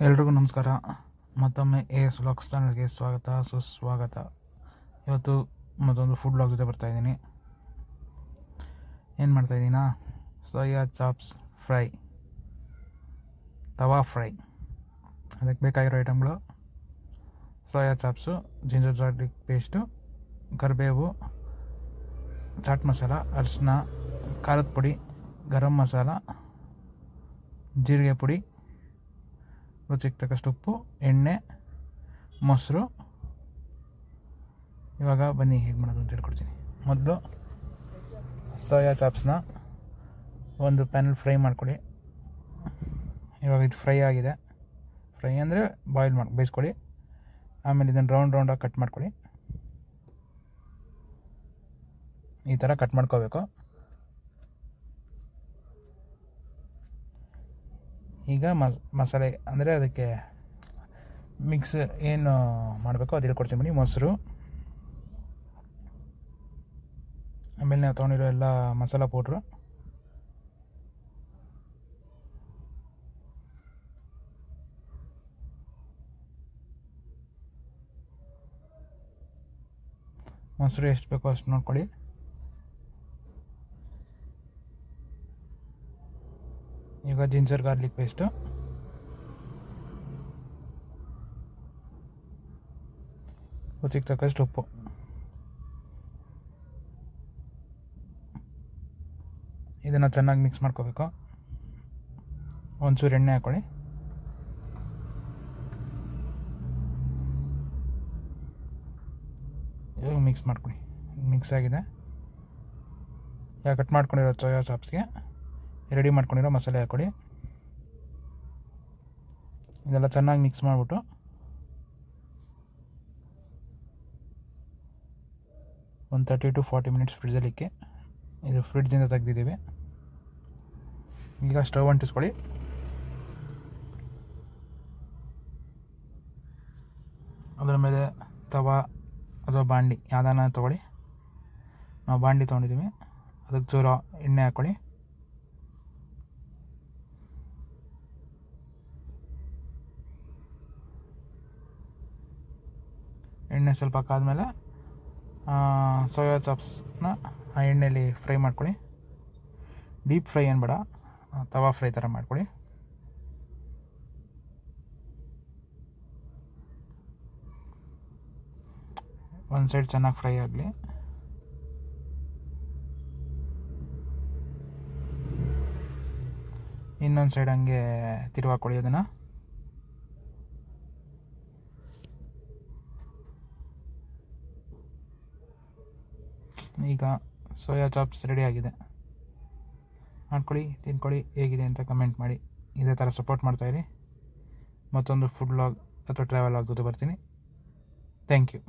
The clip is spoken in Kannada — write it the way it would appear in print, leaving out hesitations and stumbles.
ಎಲ್ರಿಗೂ ನಮಸ್ಕಾರ. ಮತ್ತೊಮ್ಮೆ AS ವ್ಲಾಗ್ಸ್ ಚಾನಲ್ಗೆ ಸುಸ್ವಾಗತ. ಇವತ್ತು ಮತ್ತೊಂದು ಫುಡ್ ವ್ಲಾಗ್ ಜೊತೆ ಬರ್ತಾಯಿದ್ದೀನಿ. ಏನು ಮಾಡ್ತಾಯಿದ್ದೀನಾ, ಸೋಯಾ ಚಾಪ್ಸ್ ಫ್ರೈ, ತವಾ ಫ್ರೈ. ಅದಕ್ಕೆ ಬೇಕಾಗಿರೋ ಐಟಮ್ಗಳು: soya chops, ginger garlic paste, ಕರಿಬೇವು, ಚಾಟ್ ಮಸಾಲ, ಅರಿಶಿನ, ಖಾರದ ಪುಡಿ, ಗರಂ ಮಸಾಲ, ಜೀರಿಗೆ ಪುಡಿ, ರುಚಿಗೆ ತಕ್ಕಷ್ಟು ಉಪ್ಪು, ಎಣ್ಣೆ, ಮೊಸರು. ಇವಾಗ ಬನ್ನಿ ಹೇಗೆ ಮಾಡೋದು ಅಂತ ಹೇಳ್ಕೊಡ್ತೀನಿ. ಮೊದಲು ಸೋಯಾ ಚಾಪ್ಸ್ನ ಒಂದು ಪ್ಯಾನಲ್ಲಿ ಫ್ರೈ ಮಾಡ್ಕೊಳ್ಳಿ. ಇವಾಗ ಇದು ಫ್ರೈ ಆಗಿದೆ. ಫ್ರೈ ಅಂದರೆ ಬೇಯಿಸ್ಕೊಳ್ಳಿ. ಆಮೇಲೆ ಇದನ್ನು ರೌಂಡಾಗಿ ಕಟ್ ಮಾಡ್ಕೊಳ್ಳಿ. ಈ ಥರ ಕಟ್ ಮಾಡ್ಕೋಬೇಕು. ಈಗ ಮಸಾಲೆ ಅಂದರೆ ಅದಕ್ಕೆ ಮಿಕ್ಸ್ ಏನು ಮಾಡಬೇಕು ಅದು ಹೇಳ್ಕೊಡ್ತೀನಿ ಬನ್ನಿ. ಮೊಸರು, ಆಮೇಲೆ ನಾವು ತೊಗೊಂಡಿರೋ ಎಲ್ಲ ಮಸಾಲ ಪೌಡ್ರು, ಮೊಸರು ಎಷ್ಟು ಬೇಕೋ ಅಷ್ಟು ನೋಡ್ಕೊಳ್ಳಿ. ಈಗ ಜಿಂಜರ್ ಗಾರ್ಲಿಕ್ ಪೇಸ್ಟು, ರುಚಿಗೆ ತಕ್ಕಷ್ಟು ಉಪ್ಪು, ಇದನ್ನು ಚೆನ್ನಾಗಿ ಮಿಕ್ಸ್ ಮಾಡ್ಕೋಬೇಕು. ಒಂಚೂರು ಎಣ್ಣೆ ಹಾಕ್ಕೊಳ್ಳಿ. ಇವಾಗ ಮಿಕ್ಸ್ ಮಾಡ್ಕೊಳ್ಳಿ. ಮಿಕ್ಸ್ ಆಗಿದೆ. ಈಗ ಕಟ್ ಮಾಡ್ಕೊಂಡಿರೋ ಸೋಯಾ ಚಾಪ್ಸ್ಗೆ ರೆಡಿ ಮಾಡ್ಕೊಂಡಿರೋ ಮಸಾಲೆ ಹಾಕ್ಕೊಡಿ. ಇದೆಲ್ಲ ಚೆನ್ನಾಗಿ ಮಿಕ್ಸ್ ಮಾಡಿಬಿಟ್ಟು ಒಂದು 30 to 40 ಮಿನಿಟ್ಸ್ ಫ್ರಿಡ್ಜಲ್ಲಿಕ್ಕೆ. ಇದು ಫ್ರಿಡ್ಜಿಂದ ತೆಗೆದಿದ್ದೀವಿ. ಈಗ ಸ್ಟವ್ ಅಂಟಿಸ್ಕೊಳ್ಳಿ. ಅದರ ಮೇಲೆ ತವಾ ಅಥವಾ ಬಾಂಡಿ ಯಾವುದಾನ ತೊಗೊಳ್ಳಿ. ನಾವು ಬಾಂಡಿ ತೊಗೊಂಡಿದ್ದೀವಿ. ಅದಕ್ಕೆ ಚೂರು ಎಣ್ಣೆ ಹಾಕ್ಕೊಳ್ಳಿ. ಎಣ್ಣೆ ಸ್ವಲ್ಪ ಕಾದ್ಮೇಲೆ ಸೋಯಾ ಚಾಪ್ಸ್ನ ಆ ಎಣ್ಣೆಯಲ್ಲಿ ಫ್ರೈ ಮಾಡ್ಕೊಳ್ಳಿ. ಡೀಪ್ ಫ್ರೈ ಏನು ಬೇಡ, ತವಾ ಫ್ರೈ ಥರ ಮಾಡ್ಕೊಳ್ಳಿ. ಒಂದು ಸೈಡ್ ಚೆನ್ನಾಗಿ ಫ್ರೈ ಆಗಲಿ. ಇನ್ನೊಂದು ಸೈಡ್ ಹಂಗೆ ತಿರುವಾಕೊಳ್ಳಿ ಅದನ್ನು. ಈಗ ಸೋಯಾ ಚಾಪ್ಸ್ ರೆಡಿ ಆಗಿದೆ. ಮಾಡ್ಕೊಳ್ಳಿ, ತಿನ್ಕೊಳ್ಳಿ, ಹೇಗಿದೆ ಅಂತ ಕಮೆಂಟ್ ಮಾಡಿ. ಇದೇ ಥರ ಸಪೋರ್ಟ್ ಮಾಡ್ತಾಯಿರಿ. ಮತ್ತೊಂದು ಫುಡ್ ವ್ಲಾಗ್ ಅಥವಾ ಟ್ರಾವೆಲ್ ವ್ಲಾಗ್ ಜೊತೆ ಬರ್ತೀನಿ. Thank you.